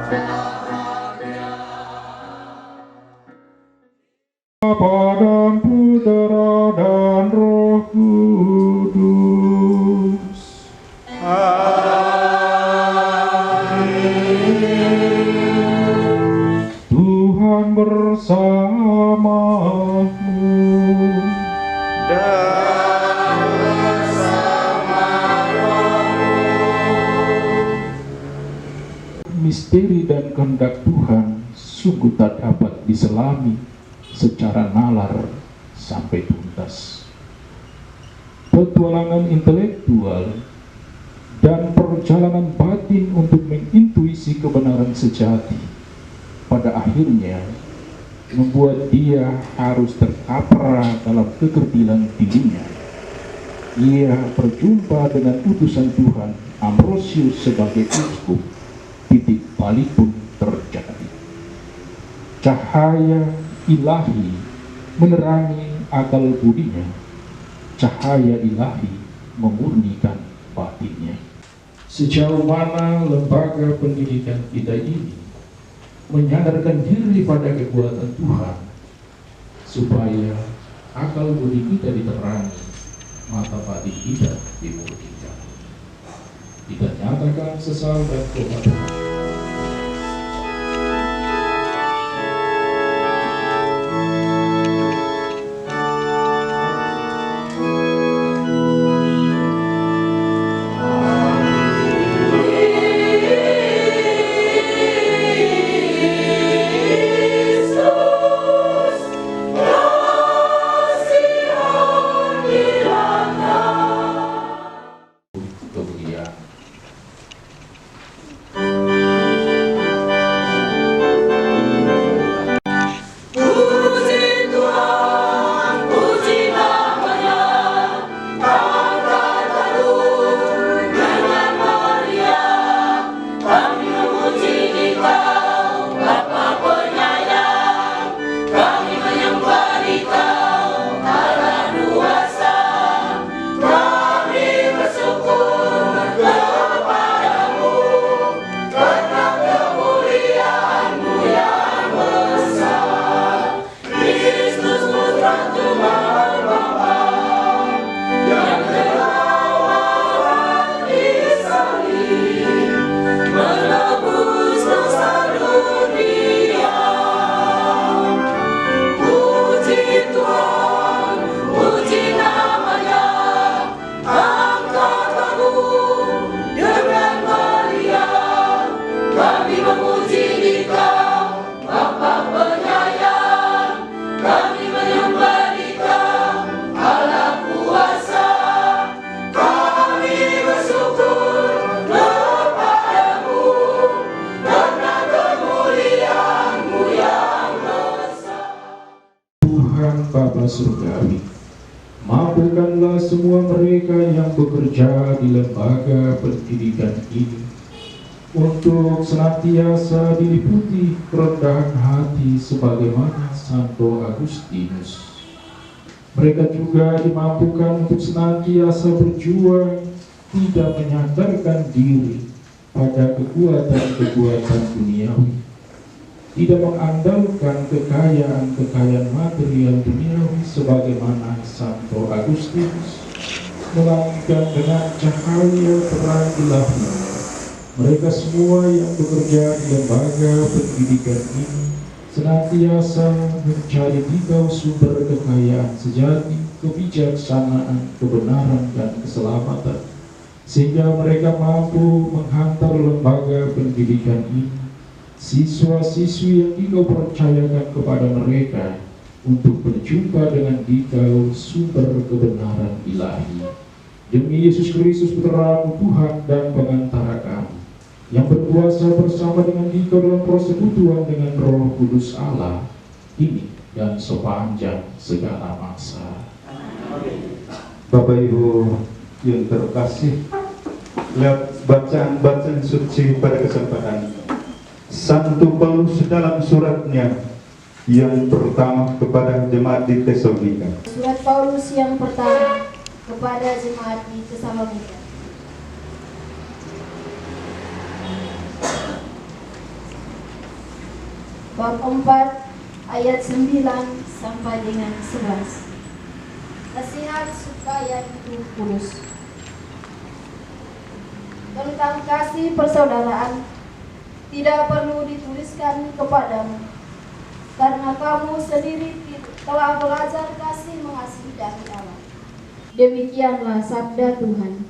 Bapa dan Putera dan Roh Kudus. Amin. Tuhan bersamamu dan bersama rohmu. Misteri dan kehendak Tuhan sungguh tak dapat diselami secara nalar sampai tuntas. Petualangan intelektual dan perjalanan batin untuk mengintuisi kebenaran sejati pada akhirnya membuat dia harus terkapar dalam kekerdilan dirinya. Ia berjumpa dengan utusan Tuhan Ambrosius sebagai uskup. Titik balik pun terjadi. Cahaya ilahi menerangi akal budinya, cahaya ilahi memurnikan batinnya. Sejauh mana lembaga pendidikan kita ini menyadarkan diri pada kekuatan Tuhan, supaya akal budi kita diterangi, mata batin kita dimurnikan. Kita nyatakan sesal dan tobat. Surgawi, mampukanlah semua mereka yang bekerja di lembaga pendidikan ini untuk senantiasa diliputi kerendahan hati sebagaimana Santo Agustinus. Mereka juga dimampukan untuk senantiasa berjuang, tidak menyandarkan diri pada kekuatan-kekuatan duniawi, tidak mengandalkan kekayaan material duniawi sebagaimana Santo Agustinus, melainkan dengan cahaya terang ilahi. Mereka semua yang bekerja di lembaga pendidikan ini senantiasa mencari dikau sumber kekayaan sejati, kebijaksanaan, kebenaran, dan keselamatan, sehingga mereka mampu menghantar lembaga pendidikan ini siswa-siswi yang Dikau percayakan kepada mereka untuk berjumpa dengan Dikau sumber kebenaran ilahi. Demi Yesus Kristus Putra-Mu Tuhan dan pengantara kami, yang berkuasa bersama dengan Dikau dalam persekutuan dengan Roh Kudus Allah, ini dan sepanjang segala masa. Bapak Ibu yang terkasih, lewat bacaan suci pada kesempatan Santo Paulus dalam suratnya yang pertama kepada jemaat di Tesalonika. Surat Paulus yang pertama kepada jemaat di Tesalonika. bab 4 ayat 9 sampai dengan 11. Nasihat supaya hidup kudus. Tentang kasih persaudaraan tidak perlu dituliskan kepadamu, karena kamu sendiri telah belajar kasih mengasihi dari Allah. Demikianlah sabda Tuhan.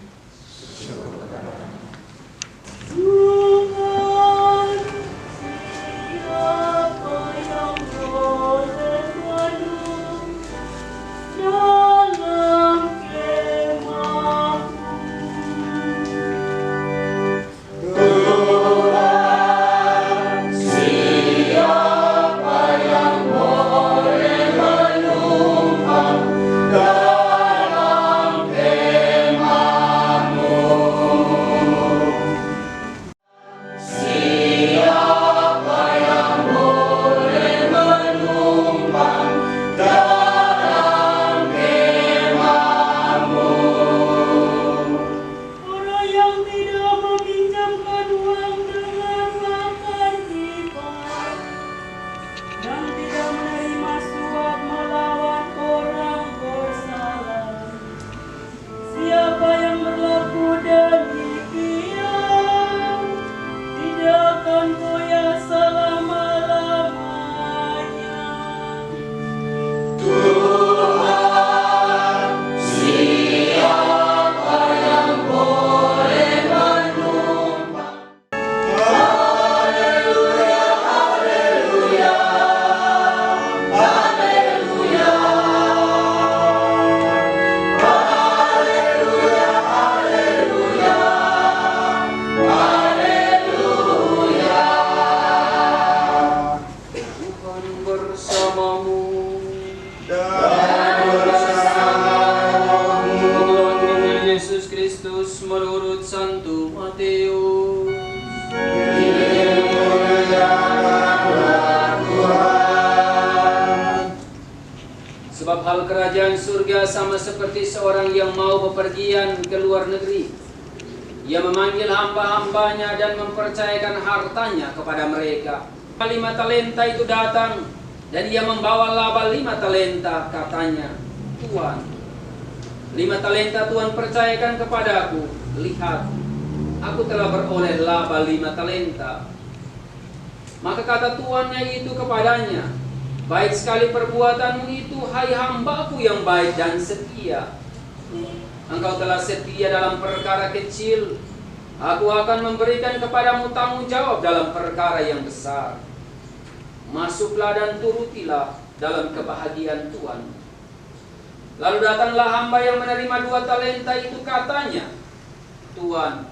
Sebab hal kerajaan surga sama seperti seorang yang mau bepergian ke luar negeri. Ia memanggil hamba-hambanya dan mempercayakan hartanya kepada mereka. 5 talenta itu datang, dan ia membawa laba 5 talenta, katanya, Tuan, 5 talenta Tuan percayakan kepadaku. Lihat, aku telah beroleh laba 5 talenta. Maka kata tuannya itu kepadanya, baik sekali perbuatanmu itu, hai hambaku yang baik dan setia. Engkau telah setia dalam perkara kecil, aku akan memberikan kepadamu tanggung jawab dalam perkara yang besar. Masuklah dan turutilah dalam kebahagiaan Tuhan. Lalu datanglah hamba yang menerima 2 talenta itu, katanya, Tuan,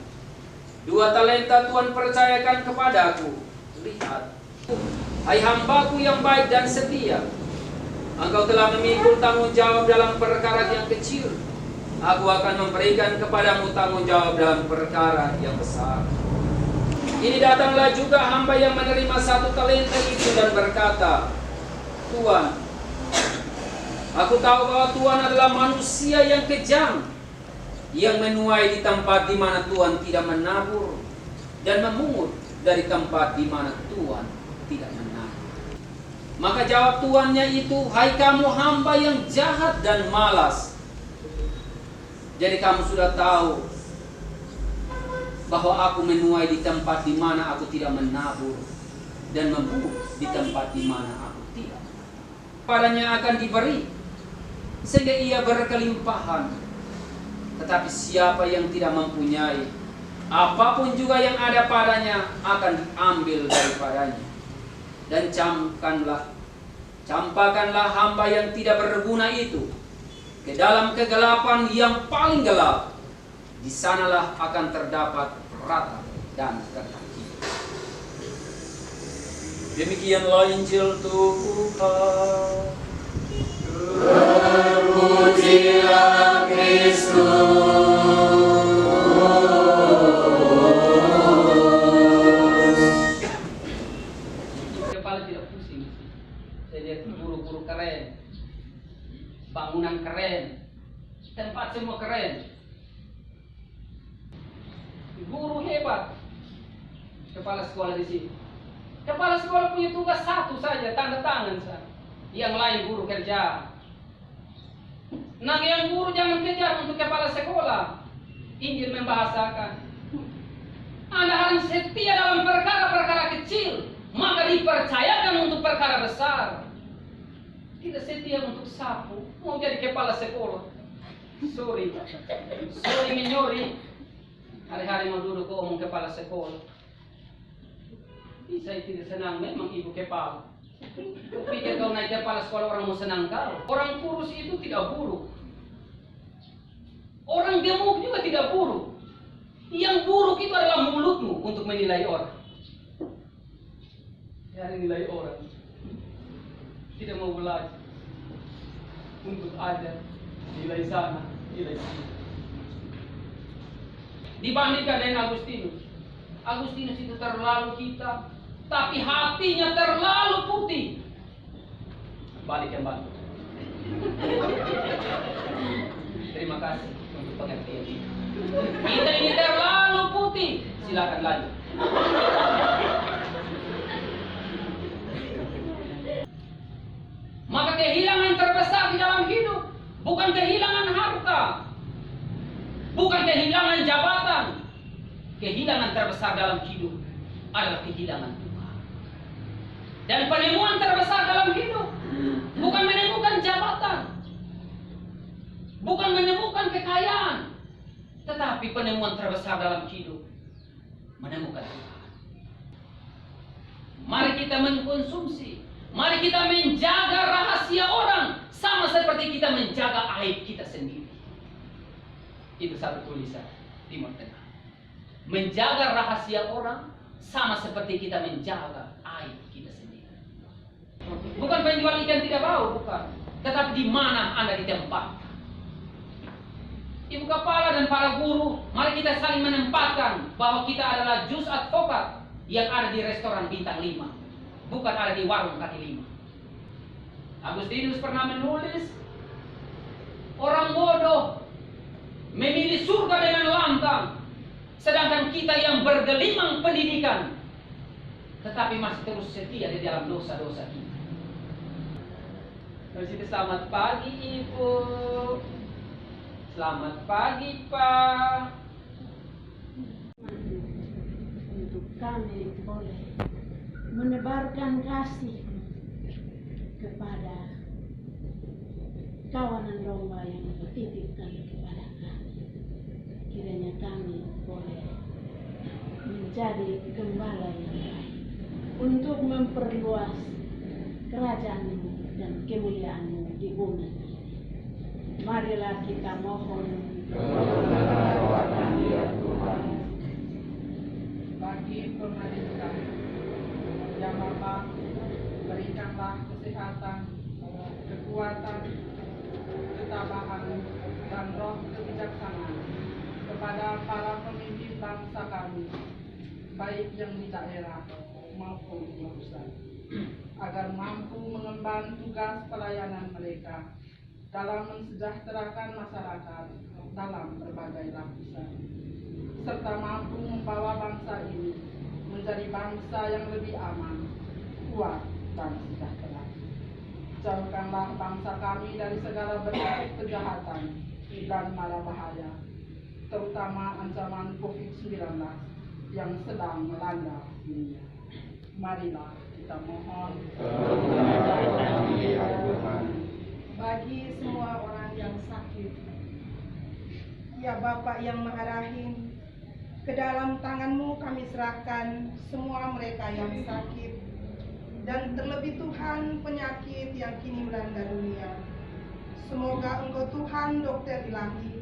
2 talenta Tuan percayakan kepadaku. Lihat, hai hambaku yang baik dan setia, engkau telah memikul tanggung jawab dalam perkara yang kecil, aku akan memberikan kepadamu tanggung jawab dalam perkara yang besar. Ini datanglah juga hamba yang menerima 1 talenta itu dan berkata, Tuan, aku tahu bahwa Tuan adalah manusia yang kejam, yang menuai di tempat di mana Tuan tidak menabur, dan memungut dari tempat di mana Tuan tidak menabur. Maka jawab tuannya itu, hai kamu hamba yang jahat dan malas. Jadi kamu sudah tahu bahwa aku menuai di tempat di mana aku tidak menabur, dan memungut di tempat di mana aku tidak. Padanya akan diberi, sehingga ia berkelimpahan. Tetapi siapa yang tidak mempunyai, apapun juga yang ada padanya akan diambil daripadanya. Dan campakkanlah hamba yang tidak berguna itu ke dalam kegelapan yang paling gelap. Di sanalah akan terdapat ratap dan ketakutan. Demikianlah Injil Tuhan. Terpujilah Kristus. Kepala tidak pusing. Saya lihat guru-guru keren, bangunan keren, tempat semua keren. Guru hebat, kepala sekolah di sini. Kepala sekolah punya tugas satu saja, tanda tangan saja. Yang lain guru kerja. Nah, yang guru jangan kejar untuk kepala sekolah. Injil membahasakan, Anda harus setia dalam perkara-perkara kecil, maka dipercayakan untuk perkara besar. Tidak setia untuk sapu, mau jadi kepala sekolah. Sorry menyori. Hari-hari mau duduk omong kepala sekolah. Saya tidak senang memang ibu kepala. Kupikir kau naik kepala sekolah orang mau senang kau. Orang kurus itu tidak buruk. Orang gemuk juga tidak buruk. Yang buruk itu adalah mulutmu untuk menilai orang. Cari nilai orang. Tidak mau belajar. Untuk ajar. Nilai sana, nilai sini. Dibandingkan dengan Agustinus. Agustinus itu terlalu hitam, tapi hatinya terlalu putih. Balik yang balik. Terima kasih untuk pengertian. Kita ini terlalu putih. Silakan lanjut. Maka kehilangan terbesar di dalam hidup bukan kehilangan harta, bukan kehilangan jabatan. Kehilangan terbesar dalam hidup adalah kehilangan Tuhan. Dan penemuan terbesar dalam hidup bukan menemukan jabatan, bukan menemukan kekayaan, tetapi penemuan terbesar dalam hidup menemukan Tuhan. Mari kita mengkonsumsi, mari kita menjaga rahasia orang sama seperti kita menjaga aib kita sendiri. Itu satu tulisan Timur Tengah. Menjaga rahasia orang sama seperti kita menjaga aib kita sendiri. Bukan penjual ikan tidak bau, bukan. Tetapi di mana Anda ditempatkan. Ibu kepala dan para guru, mari kita saling menempatkan bahwa kita adalah jus advokat yang ada di restoran bintang 5, bukan ada di warung kaki 5. Agustinus pernah menulis, orang bodoh memilih surga dengan lantang, sedangkan kita yang bergelimang pendidikan tetapi masih terus setia di dalam dosa-dosa kita. Terus selamat pagi Ibu, selamat pagi Pak. Untuk kami boleh menebarkan kasih kepada kawanan domba yang dititipkan kepada kami. Kiranya kami boleh menjadi gembala yang baik untuk memperluas kerajaan-Mu dan kemuliaan-Mu di bumi ini. Marilah kita mohon bagi pemerintah yang Bapa, berikanlah kesehatan, kekuatan, ketabahan, dan roh kebijaksanaan kepada para pemimpin bangsa kami, baik yang di daerah maupun di pusat, agar mampu mengemban tugas pelayanan mereka dalam mensejahterakan masyarakat dalam berbagai lapisan, serta mampu membawa bangsa ini menjadi bangsa yang lebih aman, kuat, dan sejahtera. Jauhkanlah bangsa kami dari segala bentuk kejahatan dan mara bahaya, terutama ancaman COVID-19 yang sedang melanda dunia. Marilah kita mohon bagi semua orang yang sakit, ya Bapa yang Maha Rahim, ke dalam tangan-Mu kami serahkan semua mereka yang sakit, dan terlebih Tuhan penyakit yang kini melanda dunia. Semoga Engkau Tuhan dokter ilahi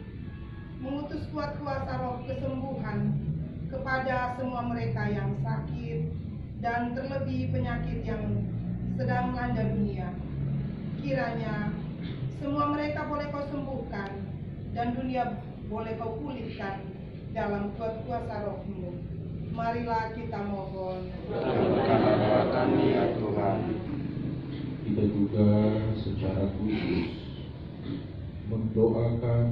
mengutus kuat kuasa roh kesembuhan kepada semua mereka yang sakit dan terlebih penyakit yang sedang melanda dunia. Kiranya semua mereka boleh Kau sembuhkan dan dunia boleh Kau pulihkan dalam kuat kuasa roh-Mu. Marilah kita mohon. kami ya Tuhan. Kita juga secara khusus mendoakan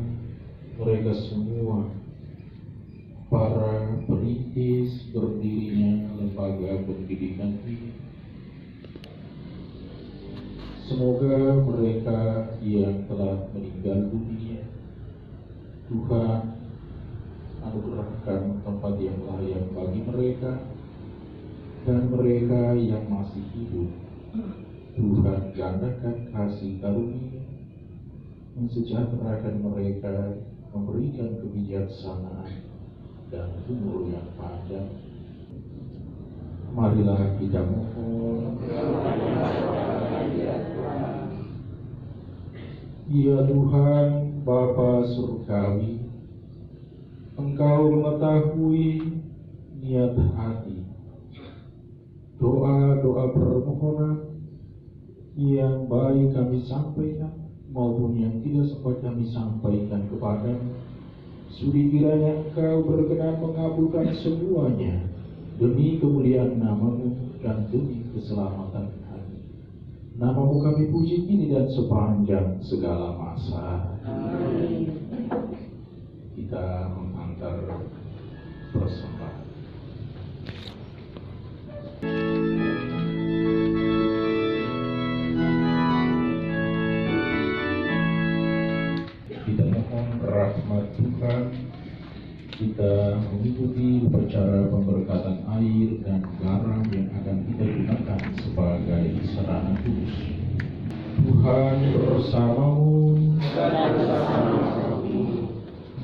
mereka semua, para perintis berdirinya lembaga pendidikan ini, Semoga mereka yang telah meninggal dunia, Tuhan anugerahkan tempat yang layak bagi mereka, dan mereka yang masih hidup, Tuhan gandakan kasih karunia, mensejahterakan mereka, memberikan kebijaksanaan dan umur yang panjang. Marilah kita mohon. Ya Tuhan, Bapa Surgawi, Engkau mengetahui niat hati, doa-doa permohonan yang baik kami sampaikan maupun yang tidak sempat kami sampaikan kepadamu. Sudi kiranya Engkau berkenan mengabulkan semuanya demi kemuliaan nama-Mu dan demi keselamatan kami. Nama-Mu kami puji kini dan sepanjang segala masa. Amin. Kita mengantar persembahan. Kita mohon rahmat Tuhan. Kita mengikuti upacara pemberkatan air dan garam yang akan kita gunakan sebagai sarana kudus. Tuhan bersamamu.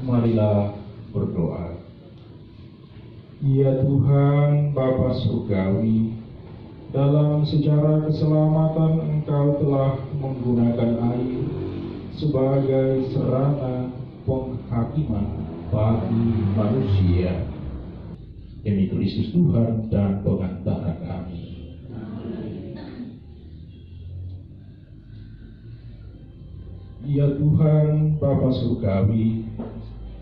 Marilah berdoa. Ya Tuhan Bapa Surgawi, dalam sejarah keselamatan Engkau telah menggunakan air sebagai sarana penghakiman bagi manusia. Demi Kristus Tuhan dan pengantara kami. Ya Tuhan Bapa Surgawi,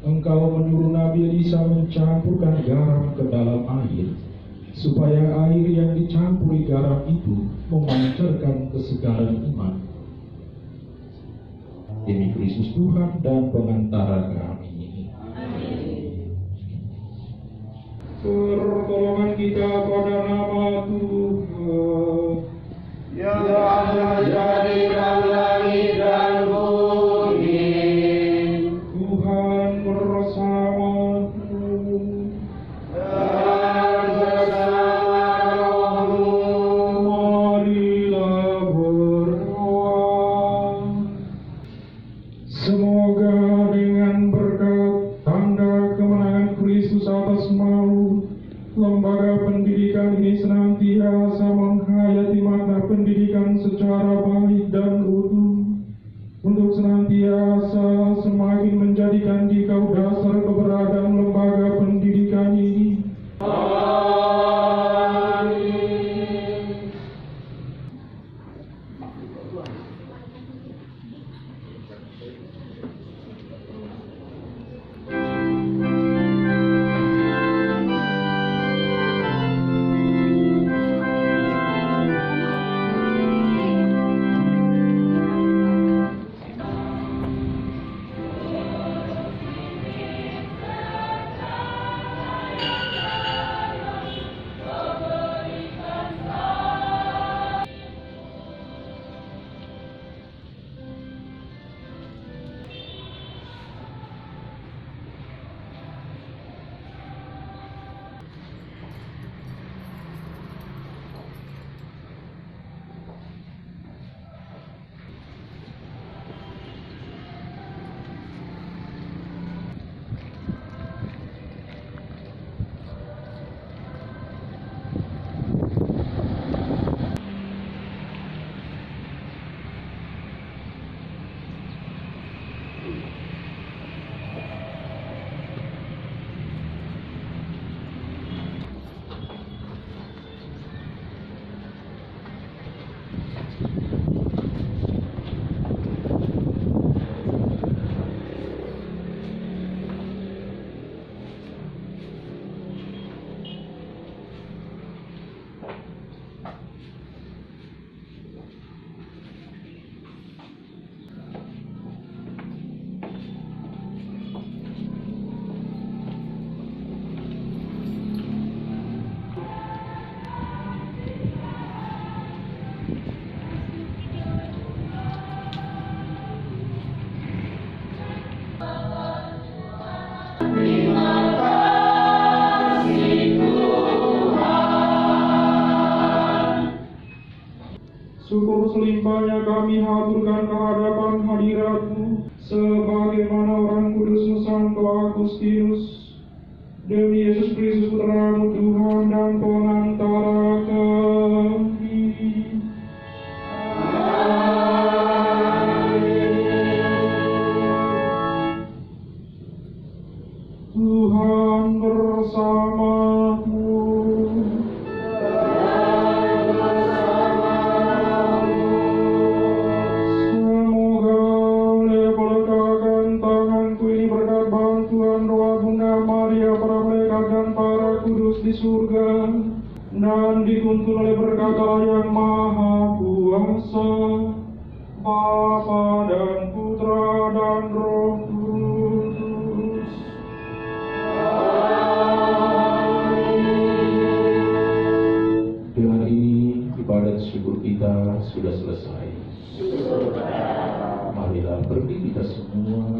Engkau menyuruh Nabi Elisa mencampurkan garam ke dalam air, supaya air yang dicampuri garam itu memancarkan kesegaran iman. Demi Kristus Tuhan dan pengantara kami. Pertolongan kita pada nama Tuhan. Yang menjadikan langit dan bumi. Tuhan bersamamu. Dan bersama rohmu. Marilah berdoa. Semoga dengan berkat tanda kemenangan Kristus atas maut, lembaga pendidikan ini senantiasa menghayati makna pendidikan secara baik dan utuh, untuk senantiasa semakin menjadikan dikau dasar keberadaan lembaga pendidikan ini. Amin. Syukur selimpahnya kami haturkan kehadapan hadirat-Mu, sebagaimana orang kudus Santo Agustinus, demi Yesus Kristus Putra-Mu Tuhan dan pengantara kami. Tuhan bersamamu. Semoga oleh peletakan tanganku ini berkat bantuan doa Bunda Maria, para malaikat dan para kudus di surga, dan dituntun oleh berkat Allah yang Maha Kuasa, Bapa dan Putra dan Roh Kudus. Dengan ini ibadat syukur kita sudah selesai. Marilah berdiri kita semua.